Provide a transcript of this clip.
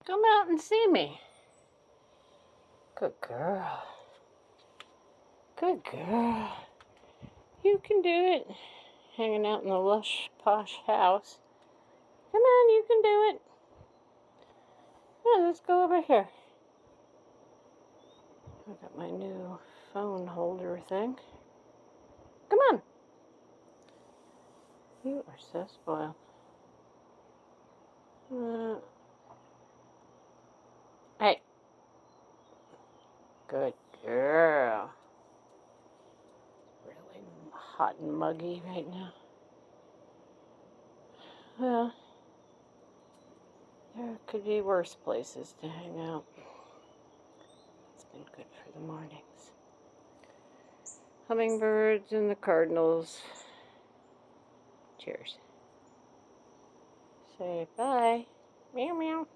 Come out and see me. Good girl. Good girl. You can do it. Hanging out in the lush, posh house. Come on, you can do it. Yeah, let's go over here. I got my new phone holder thing. Come on. You are so spoiled. Hey. Good girl. Really hot and muggy right now. Well, there could be worse places to hang out. It's been good for the mornings. Hummingbirds and the cardinals. Cheers. Say bye. Meow meow.